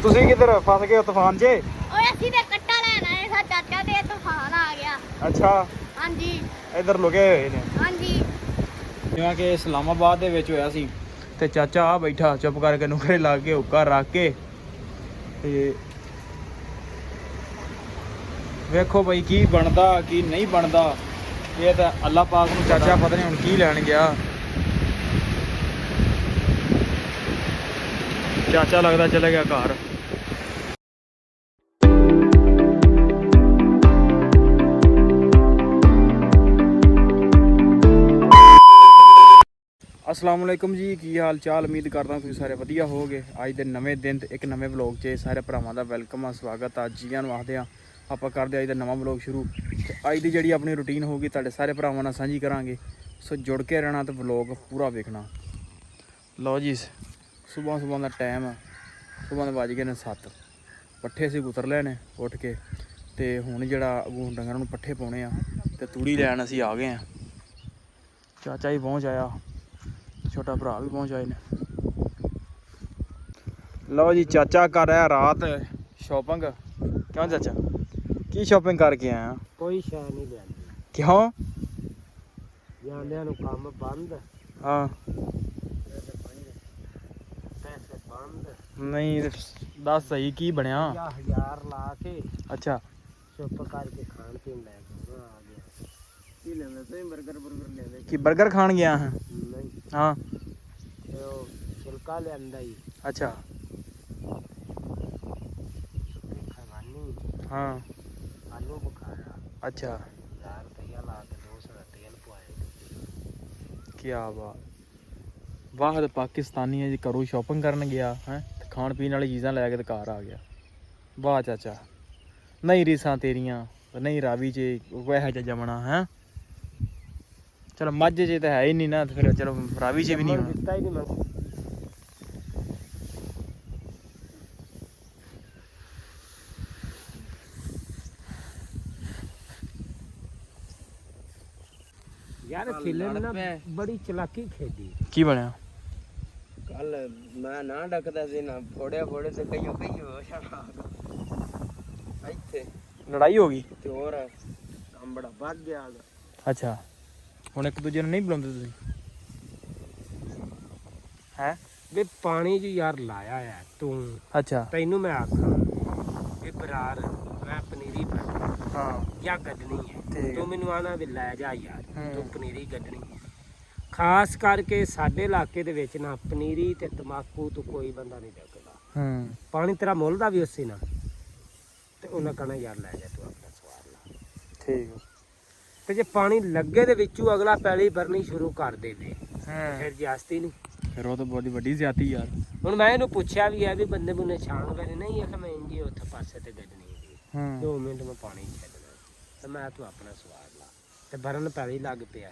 ਤੁਸੀਂ ਕਿੱਧਰ ਫਸ ਗਏ ਤੂਫਾਨ 'ਚ? ਓਏ ਅਸੀਂ ਤੇ ਕੱਟਾ ਲੈਣ ਆਏ ਸਾ ਚਾਚਾ ਤੇ ਤੂਫਾਨ ਆ ਗਿਆ। ਅੱਛਾ, ਹਾਂਜੀ ਇੱਧਰ ਲੁਕੇ ਹੋਏ ਨੇ। ਹਾਂਜੀ। ਜਿਵੇਂ ਕਿ ਇਸਲਾਮਾਬਾਦ ਦੇ ਵਿੱਚ ਹੋਇਆ ਸੀ ਤੇ ਚਾਚਾ ਆ ਬੈਠਾ ਚੁੱਪ ਕਰਕੇ ਨੁਕਰੇ ਲਾ ਕੇ ਹੁੱਕਾ ਰੱਖ ਕੇ ਤੇ ਵੇਖੋ ਬਈ ਕੀ ਬਣਦਾ ਕੀ ਨਹੀਂ ਬਣਦਾ। ਇਹ ਤਾਂ ਅੱਲਾਹ ਪਾਕ ਨੂੰ ਚਾਚਾ ਪਤਾ ਨਹੀਂ ਹੁਣ ਕੀ ਲੈਣ ਗਿਆ। ਚਾਚਾ ਲੱਗਦਾ ਚਲੇ ਗਿਆ ਘਰ। अस्सलाम वालेकुम जी, की हाल चाल। उम्मीद करता तुसीं सारे वधिया होवोगे। अज दे नवें दिन ते एक नवें व्लॉग 'च सारे भरावां दा वेलकम आ, स्वागत आ। जियां नूं आखदे आ आपां करदे अज दा नवां व्लॉग शुरू। ते अज दी जिहड़ी अपनी रूटीन होगी तुहाडे सारे भरावां नाल सांझी करांगे, सो जुड़ के रहना ते व्लॉग पूरा वेखना। लो जी, सुबह सुबह दा टाइम आ, सुबह दे वज गए ने 7। पट्ठे असीं कुतर लए ने उठ के ते हुण जिहड़ा डंगरां नूं पट्ठे पाउणे आ ते तूड़ी लैण असीं आ गए आ। चाचा ही पहुँच आया, छोटा भरा भी पहुँच आए ने। लो जी, चाचा कर रहा रात शॉपिंग। क्यों चाचा, की शॉपिंग करके आया? कोई शै नहीं लिया। क्यों? ਜਾਂਦਿਆਂ ਨੂੰ ਕੰਮ ਬੰਦ। हाँ ਪੈਸੇ ਬੰਦ। नहीं दस सही की बनया? 1000 ਲਾ ਕੇ अच्छा, ਚੁੱਪ ਕਰਕੇ ਖਾਣ ਪੀਣ ਲੈ ਕੇ ਆ ਗਿਆ। ਕੀ ਲੈਂਦਾ ਤੁਸੀਂ? 버ਗਰ ਲੈਂਦੇ? कि बर्गर खान गया है? ਨਹੀਂ हाँ ਤੇ ਉਹ ਛਿਲਕਾ ਲਿਆਂਦਾ ਹੀ अच्छा ਖਵਾਨੀ। हाँ ਆਲੂ ਬੁਖਾਰਾ अच्छा 1000 ਰੁਪਇਆ ਲਾ ਕੇ 200 ਦਾ ਤੇਲ ਪਵਾਇਆ। क्या बात। वाह ते पाकिस्तानी है जी, घरों शॉपिंग करन गया है, खाण पीण वाली चीज़ां लैके ते घर आ गया। वाह चाचा, नहीं रीसां तेरियां, नहीं रावी च वह च जमना है। चलो मझ च तो है ही नहीं ना, तो फिर चलो रावी च भी नहीं होना। ਦਿੱਤਾ ਹੀ ਨਹੀਂ ਮੈਂ। यार खेले में ना बड़ी चलाकी खेदी। की बनया? ਕੱਲ ਮੈਂ ਨਾ ਡੱਕਦਾ ਸੀ ਨਾ ਫੋੜਿਆ ਫੋੜੇ ਤੇ ਕਈਓ ਹੋ ਜਾਣਾ ਇੱਥੇ लड़ाई होगी? ਤੇ ਹੋਰ ਕੰਮ ਬੜਾ ਵੱਧ ਗਿਆ। अच्छा, हुण एक दूजे ਨੂੰ नहीं बुलाਉਂਦੇ ਤੁਸੀਂ ਹੈ? ਵੇ ਪਾਣੀ ਜੀ ਯਾਰ ਲਾਇਆ ਆ ਤੂੰ। अच्छा ਤੈਨੂੰ ਮੈਂ ਆਖਾਂ ਵੀ ਬਰਾਰ ਮੈਂ ਪਨੀਰੀ ਬਣਾ हाँ ਜਾਂ ਗੱਡਣੀ ਠੀਕ ਹੈ, ਹੈ। ਤੂੰ ਮੈਨੂੰ ਆਣਾ ਵੀ ਲੈ ਜਾ ਯਾਰ ਹੂੰ। ਤੂੰ ਪਨੀਰੀ ਗੱਡਣੀ ਹੈ। ਖਾਸ ਕਰਕੇ ਸਾਡੇ ਇਲਾਕੇ ਦੇ ਵਿੱਚ ਨਾ ਪਨੀਰੀ ਤੇ ਤਮਾਕੂ ਤੋਂ ਕੋਈ ਬੰਦਾ ਨਹੀਂ ਡੱਕਦਾ। ਹੂੰ ਪਾਣੀ ਤੇਰਾ ਮੁੱਲ ਦਾ ਵੀ ਉਸੇ ਨਾ ਤੇ ਉਹਨਾਂ ਕਹਣਾ ਯਾਰ ਲੈ ਜਾ ਤੂੰ ਆਪਣਾ ਸਵਾਰ ਲਾ। ਠੀਕ ਤੇ ਜੇ ਪਾਣੀ ਲੱਗੇ ਦੇ ਵਿੱਚੋਂ ਅਗਲਾ ਪੈਲੀ ਭਰਨੀ ਸ਼ੁਰੂ ਕਰ ਦੇਵੇ ਹੈ। ਫਿਰ ਜਾਸਤੀ ਨਹੀਂ। ਫਿਰ ਉਹ ਤਾਂ ਬੜੀ ਵੱਡੀ ਜ਼ਿਆਦਤੀ ਯਾਰ। ਹੁਣ ਮੈਂ ਇਹਨੂੰ ਪੁੱਛਿਆ ਵੀ ਹੈ ਵੀ ਬੰਦੇ ਬੁਨੇ ਛਾਣ ਕਰੇ ਨਹੀਂ ਆਖ ਮੈਂ ਇੰਜੀ ਉੱਥੇ ਪਾਸੇ ਤੇ ਗੱਡਣੀ ਹੈ। ਹੂੰ 2 ਮਿੰਟ ਮੈਂ ਪਾਣੀ ਛੱਡਣਾ ਤੇ ਮੈਂ ਤੂੰ ਆਪਣਾ ਸਵਾਰ ਲਾ ਤੇ ਭਰਨ ਪੈਲੀ ਲੱਗ ਪਿਆ।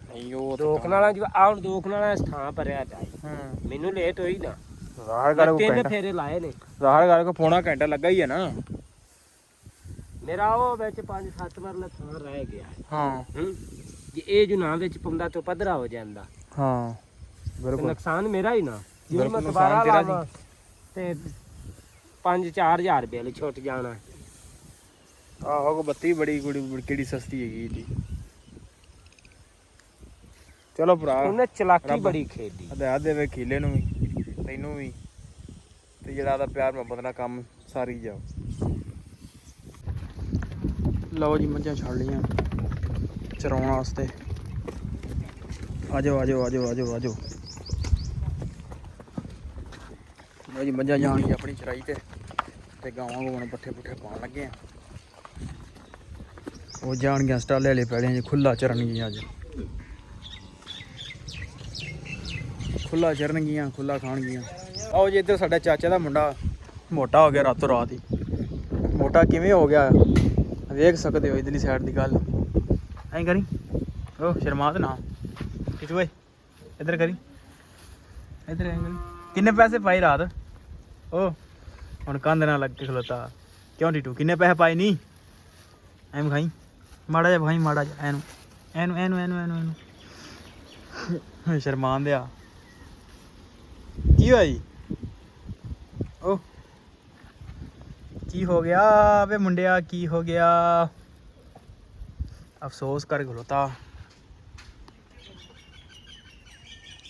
ਨਹੀਂ ਉਹ ਦੋਖ ਨਾਲਾਂ ਜਿਵੇਂ ਆ ਹੁਣ ਦੋਖ ਨਾਲਾਂ ਥਾਂ ਭਰਿਆ ਜਾਏ। ਹੂੰ ਮੈਨੂੰ ਲੇਟ ਹੋਈ ਨਾ, ਜ਼ਾਹਰ ਮੈਂ ਕਰ ਕੋ 3 ਘੰਟਾ, ਫੇਰੇ ਲਾਏ ਨੇ। ਜ਼ਾਹਰ ਕਰ ਕੋ ਪੌਣਾ ਘੰਟਾ ਲੱਗਾ ਹੀ ਹੈ ਨਾ। ਮੇਰਾ ਉਹ ਵਿੱਚ 5-7 ਵਾਰ ਲਾ ਥਾਂ ਰਹਿ ਗਿਆ। ਹਾਂ ਜੇ ਇਹ ਜੋ ਨਾ ਵਿੱਚ ਪਾਉਂਦਾ ਤਾਂ ਪੱਧਰਾ ਹੋ ਜਾਂਦਾ ਹਾਂ ਤੇ ਬਿਲਕੁਲ। ਨੁਕਸਾਨ ਮੇਰਾ ਹੀ ਨਾ। ਜੇ ਬਿਲਕੁਲ ਮੈਂ ਨੁਕਸਾਨ ਦੁਬਾਰਾ ਤੇਰਾ ਲਾਵਾਂ ਤੇ 5-4000 ਰੁਪਏ ਲਈ ਛੁੱਟ ਜਾਣਾ। ਆਹੋ ਕੋ ਬੱਤੀ ਬੜੀ ਕੁੜੀ ਕਿਹੜੀ ਸਸਤੀ ਹੈਗੀ ਜੀ। ਚਲੋ ਭਰਾ, ਉਹਨੇ ਚਲਾਕੀ ਰੱਬ ਬੜੀ ਖੇਡੀ। ਹਦਾਇਤ ਦੇਵੇ ਖੀਲੇ ਨੂੰ ਵੀ ਤੈਨੂੰ ਵੀ, ਤੇ ਜਿਹੜਾ ਦਾ ਪਿਆਰ ਮੁਹੱਬਤ ਨਾਲ ਕੰਮ ਸਾਰੀ ਜਾਓ। ਲਓ ਜੀ, ਮੱਝਾਂ ਛੱਡ ਲਈਆਂ ਚਰਾਉਣ ਵਾਸਤੇ। ਆਜੋ ਆਜੋ ਆਜੋ ਆਜੋ ਆਜੋ। ਲਓ ਜੀ, ਮੱਝਾਂ ਜਾਣਗੀਆਂ ਆਪਣੀ ਚਰਾਈ ਤੇ ਗਾਵਾਂ ਗਾਵਾਂ ਨੂੰ ਪੱਠੇ ਪੁੱਠੇ ਪਾਉਣ ਲੱਗੇ ਆ। ਉਹ ਜਾਣਗੀਆਂ ਸਟਾਲੇ ਵਾਲੇ ਪੈੜਿਆਂ 'ਚ ਖੁੱਲਾ ਚਰਨਗੀਆਂ। ਅੱਜ ਖੁੱਲਾ ਚਰਨਗੀਆਂ, ਖੁੱਲਾ ਖਾਣਗੀਆਂ। ਆਓ ਜੀ, ਇੱਧਰ ਸਾਡਾ ਚਾਚਾ ਦਾ ਮੁੰਡਾ ਮੋਟਾ ਹੋ ਗਿਆ ਰਾਤੋਂ ਰਾਤ ਹੀ। ਮੋਟਾ ਕਿਵੇਂ ਹੋ ਗਿਆ ਵੇਖ ਸਕਦੇ ਹੋ ਇਧਰਲੀ ਸਾਈਡ ਦੀ ਗੱਲ। ਐਂ ਕਰੀ ਉਹ ਸ਼ਰਮਾਤ ਨਾ ਕਿਸ ਓਏ, ਇੱਧਰ ਕਰੀ, ਇੱਧਰ ਐਂ ਕਰੀ। ਕਿੰਨੇ ਪੈਸੇ ਪਾਈ ਰਾਤ? ਉਹ ਹੁਣ ਕੰਧ ਨਾਲ ਲੱਗ ਕੇ ਖਲੋਤਾ। ਕਿਉਂ ਟੀਟੂ, ਕਿੰਨੇ ਪੈਸੇ ਪਾਏ? ਨਹੀਂ ਐਂ ਵਿਖਾਈ ਮਾੜਾ ਜਿਹਾ, ਵਿਖਾਈ ਮਾੜਾ ਜਿਹਾ। ਐਨੂੰ ਐਨੂੰ ਐਨੂੰ ਐਨੂੰ ਐਨੂੰ ਐਨੂੰ ਸ਼ਰਮਾਨ ਦਿਆ। ਕੀ ਹੋਇਆ ਜੀ? ਉਹ ਕੀ ਹੋ ਗਿਆ ਵੇ ਮੁੰਡਿਆ, ਕੀ ਹੋ ਗਿਆ? ਅਫਸੋਸ ਕਰ ਖਲੋਤਾ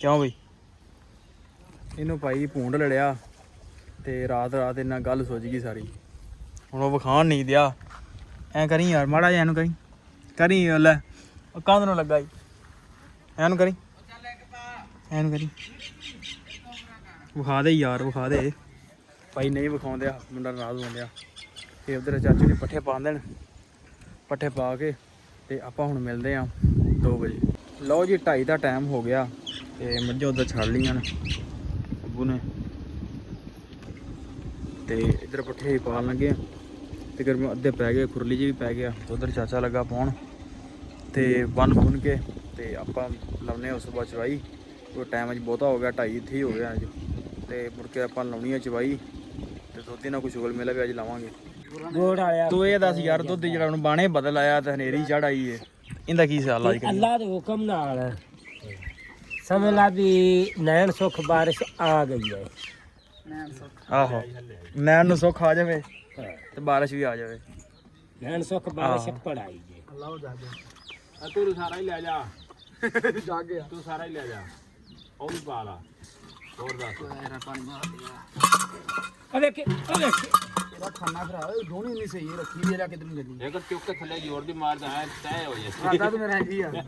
ਕਿਉਂ ਬਈ? ਇਹਨੂੰ ਭਾਈ ਭੂੰਡ ਲੜਿਆ ਤੇ ਰਾਤ ਇਹਨਾਂ ਗੱਲ ਸੁੱਝ ਗਈ ਸਾਰੀ। ਹੁਣ ਉਹ ਵਿਖਾਣ ਨਹੀਂ ਦਿਆ। ਐ ਕਰੀ ਯਾਰ ਮਾੜਾ ਜਿਹਾ ਇਹਨੂੰ ਕਰੀ ਲੈ ਕੰਧ ਨੂੰ ਲੱਗਾ ਐਨੂੰ ਕਰੀ ਵਿਖਾ ਦੇ ਯਾਰ, ਵਿਖਾ ਦੇ ਭਾਈ। ਨਹੀਂ ਵਿਖਾਉਂਦੇ ਮੁੰਡਾ ਨਾਰਾਜ਼ ਹੋਣ ਡਿਆ। ਤੇ ਉਧਰ ਚਾਚੂ ਨੇ ਪੱਠੇ ਪਾ ਦੇਣ, ਪੱਠੇ ਪਾ ਕੇ ਤੇ ਆਪਾਂ ਹੁਣ ਮਿਲਦੇ ਆ 2 ਵਜੇ। ਲਓ ਜੀ 2:30 ਦਾ ਟਾਈਮ ਹੋ ਗਿਆ ਤੇ ਮੱਝਾਂ ਉੱਧਰ ਛੱਡ ਲਈਆਂ ਨੇ ਅੱਬੂ ਨੇ ਤੇ ਇੱਧਰ ਪੱਠੇ ਪਾਉਣ ਲੱਗੇ ਆ ਤੇ ਗਰਮੀ ਅੱਧੇ ਪੈ ਗਏ, ਖੁਰਲੀ ਜੀ ਵੀ ਪੈ ਗਿਆ। ਉਧਰ ਚਾਚਾ ਲੱਗਾ ਪਾਉਣ ਤੇ ਬੰਨ ਬੁੰਨ ਕੇ ਤੇ ਆਪਾਂ ਲਾਉਨੇ ਉਸ ਤੋਂ ਬਾਅਦ ਚਵਾਈ। ਉਹ ਟਾਈਮ ਅੱਜ ਬਹੁਤਾ ਹੋ ਗਿਆ, 2:30 ਇੱਥੇ ਹੀ ਹੋ ਗਿਆ ਅੱਜ। ਤੇ ਮੁੜ ਕੇ ਆਪਾਂ ਲਾਉਣੀ ਆ ਚਵਾਈ ਤੇ ਦੁੱਧ ਨਾਲ ਕੁਛ ਉਗਲ ਮਿਲਿਆ ਵੀ ਅੱਜ ਲਾਵਾਂਗੇ। ਤੂੰ ਇਹ ਦੱਸ ਯਾਰ, ਦੁੱਧ ਜਿਹੜਾ ਹੁਣ ਬਾਣੇ ਬਦਲ ਆਇਆ ਤੇ ਹਨੇਰੀ ਚੜ ਆਈ ਏ, ਇਹਦਾ ਕੀ ਸਿਆਲ ਅੱਜ? ਅੱਲਾਹ ਦੇ ਹੁਕਮ ਨਾਲ ਸਮਝ ਲਾ ਵੀ ਨੈਣ ਸੁੱਖ ਬਾਰਿਸ਼ ਆ ਗਈ ਹੈ। ਆਹੋ ਨੈਣ ਨੂੰ ਸੁੱਖ ਆ ਜਾਵੇ ਤੇ ਬਾਰਿਸ਼ ਵੀ ਆ ਜਾਵੇ। ਨੈਣ ਸੁੱਖ ਬਾਰਿਸ਼ ਪੜਾਈ ਜੇ। ਅੱਲਾਹ ਜਾ ਜਾ ਤੂੰ ਸਾਰਾ ਹੀ ਲੈ ਜਾ। ਜਾ ਗਿਆ ਤੂੰ ਸਾਰਾ ਹੀ ਲੈ ਜਾ। ਉਹ ਵੀ ਪਾ ਲਾ। ਹੋਰ ਦੱਸ ਮੇਰਾ ਪਾਣੀ ਮਾਰ ਦਿਆ। ਅਵੇ ਕਿ ਇਹਦਾ ਖਾਣਾ ਖਰਾਬ ਹੈ, ਦੋਣੀ ਨਹੀਂ ਸਹੀ ਰੱਖੀ ਦੇ, ਕਿਧਰ ਨੂੰ ਲੱਗੀ ਇੱਕ ਚੁੱਕ ਕੇ ਥੱਲੇ ਜ਼ੋਰ ਦੀ ਮਾਰਦਾ ਹੈ ਤੈ ਹੋ ਜਾਏ। ਸਾਡਾ ਤਾਂ ਮੇਰਾ ਜੀ ਆ ਮੈਂ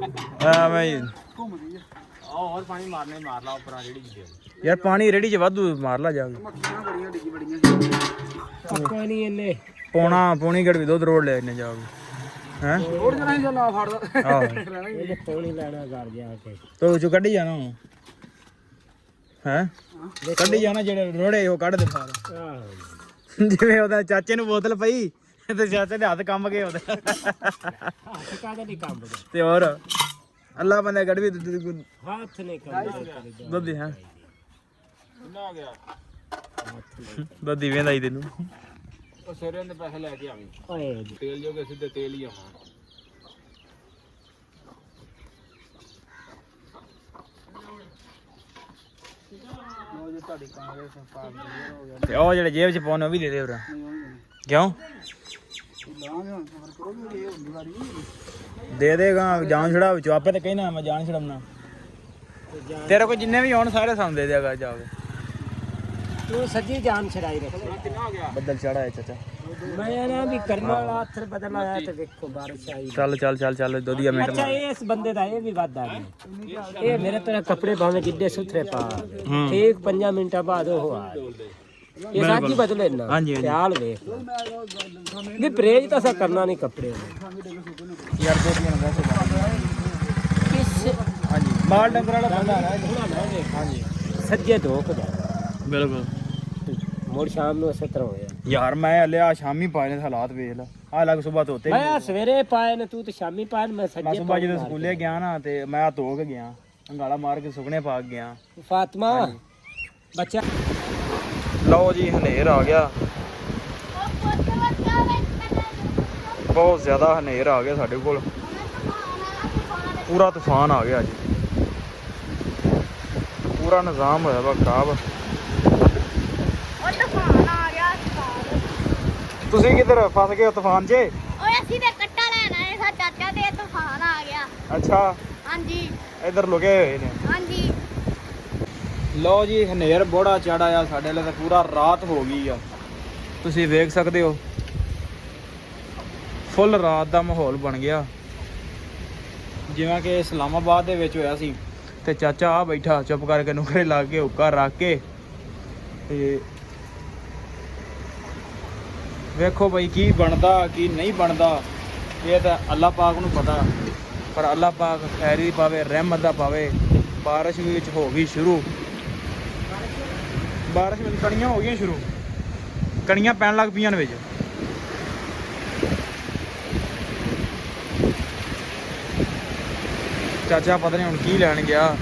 ਘੁੰਮਦੀ ਆ। ਹੋਰ ਪਾਣੀ ਮਾਰਨੇ ਮਾਰ ਲਾ ਉੱਪਰਾਂ ਰੇੜੀ ਜੀ ਯਾਰ, ਪਾਣੀ ਰੇੜੀ 'ਚ ਵਾਧੂ ਮਾਰ ਲਾ ਜਾ ਕੇ। ਮੱਖੀਆਂ ਬੜੀਆਂ ਡਿੱਗੀ ਬੜੀਆਂ ਪੱਕਾ ਨਹੀਂ ਇਹਨੇ ਪੌਣੀ ਗੜ ਵੀ ਦੁੱਧ ਰੋੜ ਲਿਆ ਇਹਨੇ ਜਾ ਕੇ। ਹੈਂ ਹੋਰ ਜਣਾ ਹੀ ਲਾ ਫੜਦਾ। ਆਹੋ ਇਹਨੇ ਪਾਣੀ ਲੈਣਾ ਘਰ ਜਾ ਕੇ। ਤੋ ਚੋਂ ਕੱਢੀ ਜਾਣਾ ਹੁਣ। ਹੈਂ ਕੱਢੀ ਜਾਣਾ, ਜਿਹੜੇ ਰੋੜੇ ਉਹ ਕੱਢ ਦੇ ਸਾਰਾ। ਆਹੋ ਜਿਵੇਂ ਉਹਦਾ ਚਾਚੇ ਨੂੰ ਬੋਤਲ ਪਈ ਤੇ ਚਾਚੇ ਦੇ ਹੱਥ ਕੰਬ ਗਏ ਉਹਦੇ। ਹੱਥ ਕਾਹਦਾ ਨਹੀਂ ਕੰਮ ਦਾ ਤੇ ਹੋਰ ਅੱਲਾ ਬੰਦਾ ਗੜ ਵੀ ਹੱਥ ਨਹੀਂ ਕੰਮ ਦੁੱਧ ਹੈ ਕਿੰਨਾ ਆ ਗਿਆ? ਦੁੱਧ ਹੀ ਵੇਂਦਾ ਹੀ ਤੈਨੂੰ। ਉਹ ਸਵੇਰੇ ਦੇ ਪੈਸੇ ਲੈ ਕੇ ਆਵੀਂ। ਓਏ ਤੇਲ ਜੋਗੇ ਸਿੱਧੇ ਤੇਲ ਹੀ ਆਵਾਂ। ਤੇ ਉਹ ਜਿਹੜੇ ਜੇਬ 'ਚ ਪਾਉਣੇ ਉਹ ਵੀ ਦੇ ਦੇ ਹੋਰ। ਕਿਉਂ ਦੇ ਦੇਗਾ? ਜਾਨ ਛੜਾ ਵਿੱਚੋਂ ਆਪੇ ਤੇ ਕਹਿਣਾ ਮੈਂ ਜਾਨ ਛੜਾਉਣਾ। ਤੇਰੇ ਕੋਲ ਜਿੰਨੇ ਵੀ ਹੋਣ ਸਾਰੇ ਸਾਨੂੰ ਦੇ ਦੇਗਾ ਜਾ ਕੇ। ਤੂੰ ਸੱਜੀ ਜਾਨ ਛੜਾਈ ਰੱਖ। ਕਿੰਨਾ ਹੋ ਗਿਆ? ਬੱਦਲ ਚੜਾ ਹੈ ਚਾਚਾ। ਮੈਂ ਨਾ ਵੀ ਕਰਮ ਵਾਲਾ ਹੱਥ ਬਦਲ ਆਇਆ ਤੇ ਵੇਖੋ ਬਾਰਿਸ਼ ਆਈ। ਚੱਲ ਦੋਦੀਆ ਮਿੰਟ ਅੱਛਾ ਇਸ ਬੰਦੇ ਦਾ ਇਹ ਵੀ ਵਾਦਾ ਨਹੀਂ। ਇਹ ਮੇਰੇ ਤਰ੍ਹਾਂ ਕੱਪੜੇ ਭਾਵੇਂ ਜਿੱਡੇ ਸੁਥਰੇ ਪਾ ਠੀਕ 5 ਮਿੰਟਾਂ ਬਾਅਦ ਉਹ ਆ ਇਹ ਸਾਜੀ ਬਦਲੇ ਨਾ। ਹਾਂਜੀ ਹਾਲ ਵੇਖ ਵੀ ਪਰਹੇਜ ਤਾਂ ਸਾ ਕਰਨਾ ਨਹੀਂ ਕੱਪੜੇ ਯਾਰ ਦੋਦੀਆਂ ਨੂੰ ਵੈਸੇ ਕਿਸ ਹਾਂਜੀ ਮਾਲ ਡੰਗਰ ਵਾਲਾ ਬੰਦਾ ਹੈ। ਹਾਂਜੀ ਸੱਜੇ ਧੋਕ ਦਾ ਬਿਲਕੁਲ। ਮੋੜ ਸ਼ਾਮ ਨੂੰ ਇਸੇ ਤਰ੍ਹਾਂ ਹੋਇਆ। ਯਾਰ ਮੈਂ ਲਿਆ ਸ਼ਾਮੀ ਪਾਏ ਨੇ ਹਾਲਾਤ ਵੇਖ ਲਾ। ਆ ਲੱਗ ਸਵੇਰ ਧੋਤੇ। ਮੈਂ ਸਵੇਰੇ ਪਾਏ ਨੇ, ਤੂੰ ਤੇ ਸ਼ਾਮੀ ਪਾਏ ਨੇ। ਮੈਂ ਮੈਂ ਸੱਜੇ ਸਵੇਰ ਜਦੋਂ ਸਕੂਲੇ ਗਿਆ ਨਾ ਤੇ ਮੈਂ ਧੋ ਕੇ ਗਿਆ, ਅੰਗਾਲਾ ਮਾਰ ਕੇ ਸੁਕਣੇ ਪਾ ਕੇ ਗਿਆ। ਫਾਤਮਾ ਬੱਚਾ। ਲਓ ਜੀ ਹਨੇਰ ਆ ਗਿਆ, ਬਹੁਤ ਜ਼ਿਆਦਾ ਹਨੇਰ ਆ ਗਿਆ ਸਾਡੇ ਕੋਲ। ਪੂਰਾ ਤੂਫਾਨ ਆ ਗਿਆ ਅੱਜ, ਪੂਰਾ ਨਿਜ਼ਾਮ ਹੋਇਆ ਵਾ ਖਰਾਬ। ਤੂਫਾਨ ਆ ਗਿਆ ਤੂਫਾਨ। ਤੁਸੀਂ ਕਿੱਧਰ ਫਸ ਗਏ ਹੋ ਤੂਫਾਨ 'ਚ? ਓਏ ਅਸੀਂ ਤੇ ਕੱਟਾ ਲੈਣ ਆਏ ਸਾ ਚਾਚਾ ਤੇ ਤੂਫਾਨ ਆ ਗਿਆ। ਅੱਛਾ ਹਾਂਜੀ ਇੱਧਰ ਲੁਕੇ ਹੋਏ ਨੇ। ਹਾਂਜੀ। ਲਓ ਜੀ ਹਨੇਰ ਬੜਾ ਚੜ ਆਇਆ ਸਾਡੇ ਲਈ, ਤਾਂ ਪੂਰਾ ਰਾਤ ਹੋ ਗਈ ਆ। ਤੁਸੀਂ ਵੇਖ ਸਕਦੇ ਹੋ ਫੁੱਲ ਰਾਤ ਦਾ ਮਾਹੌਲ ਬਣ ਗਿਆ, ਜਿਵੇਂ ਕਿ ਇਸਲਾਮਾਬਾਦ ਦੇ ਵਿੱਚ ਹੋਇਆ ਸੀ। ਤੇ ਚਾਚਾ ਆ ਬੈਠਾ ਚੁੱਪ ਕਰਕੇ ਨੁਕਰੇ ਲਾ ਕੇ ਹੁੱਕਾ ਰੱਖ ਕੇ। ਤੇ ਵੇਖੋ ਬਈ ਕੀ ਬਣਦਾ ਕੀ ਨਹੀਂ ਬਣਦਾ, ਇਹ ਤਾਂ ਅੱਲਾਹ ਪਾਕ ਨੂੰ ਪਤਾ। ਪਰ ਅੱਲਾਹ ਪਾਕ ਖੈਰੀ ਪਾਵੇ, ਰਹਿਮਤ ਦਾ ਪਾਵੇ। ਬਾਰਿਸ਼ ਵੀ ਵਿੱਚ ਹੋ ਗਈ ਸ਼ੁਰੂ, ਬਾਰਿਸ਼ ਵਿੱਚ ਕਣੀਆਂ ਹੋ ਗਈਆਂ ਸ਼ੁਰੂ, ਕਣੀਆਂ ਪੈਣ ਲੱਗ ਪਈਆਂ ਨੇ ਵਿੱਚ। ਚਾਚਾ ਪਤਾ ਨਹੀਂ ਹੁਣ ਕੀ ਲੈਣ ਗਿਆ।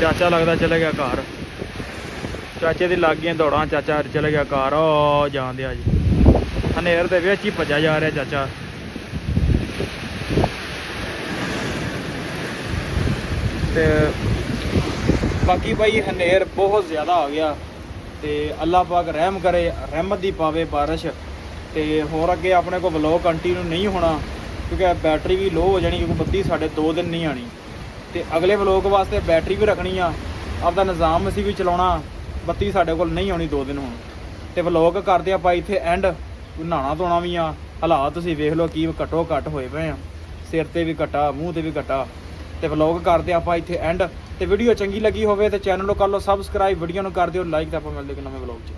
ਚਾਚਾ ਲੱਗਦਾ ਚਲੇ ਗਿਆ ਘਰ। ਚਾਚੇ ਦੀ ਲੱਗ ਗਈਆਂ ਦੌੜਾਂ, ਚਾਚਾ ਚਲੇ ਗਿਆ ਘਰ। ਉਹ ਜਾਂਦੇ ਆ ਜੀ ਹਨੇਰ ਦੇ ਵਿੱਚ ਹੀ ਭੱਜਿਆ ਜਾ ਰਿਹਾ ਚਾਚਾ। ਤੇ ਬਾਕੀ ਭਾਈ ਹਨੇਰ ਬਹੁਤ ਜ਼ਿਆਦਾ ਆ ਗਿਆ ਤੇ ਅੱਲਾਹ ਪਾਕ ਰਹਿਮ ਕਰੇ, ਰਹਿਮਤ ਦੀ ਪਾਵੇ ਬਾਰਿਸ਼। ਤੇ ਹੋਰ ਅੱਗੇ ਆਪਣੇ ਕੋਲ ਵਲੌਗ ਕੰਟੀਨਿਊ ਨਹੀਂ ਹੋਣਾ ਕਿਉਂਕਿ ਬੈਟਰੀ ਵੀ ਲੋ ਹੋ ਜਾਣੀ, ਕਿਉਂਕਿ ਬੱਤੀ ਸਾਡੇ 2 ਦਿਨ ਨਹੀਂ ਆਣੀ। ਤੇ ਅਗਲੇ ਵਲੌਗ ਵਾਸਤੇ ਬੈਟਰੀ ਵੀ ਰੱਖਣੀ ਆ, ਆਪਦਾ ਨਿਜ਼ਾਮ ਅਸੀਂ ਵੀ ਚਲਾਉਣਾ। ਬੱਤੀ ਸਾਡੇ ਕੋਲ ਨਹੀਂ ਆਉਣੀ 2 ਦਿਨ ਹੁਣ। ਤੇ ਵਲੌਗ ਕਰਦੇ ਆਪਾਂ ਇੱਥੇ ਐਂਡ। ਨਹਾਉਣਾ ਧੋਣਾ ਵੀ ਆ, ਹਾਲਾਤ ਤੁਸੀਂ ਵੇਖ ਲਓ ਕੀ ਘੱਟੋ ਘੱਟ ਹੋਏ ਪਏ ਆ, ਸਿਰ ਤੇ ਵੀ ਘਟਾ, ਮੂੰਹ ਤੇ ਵੀ ਘਟਾ। ਤੇ ਵਲੌਗ ਕਰਦੇ ਆਪਾਂ ਇੱਥੇ ਐਂਡ। ਤੇ ਵੀਡੀਓ ਚੰਗੀ ਲੱਗੀ ਹੋਵੇ ਤੇ ਚੈਨਲ ਨੂੰ ਕਰ ਲਓ ਸਬਸਕ੍ਰਾਈਬ, ਵੀਡੀਓ ਨੂੰ ਕਰ ਦਿਓ ਲਾਈਕ। ਤੇ ਆਪਾਂ ਮਿਲਦੇ ਇੱਕ ਨਵੇਂ ਵਲੌਗ 'ਚ।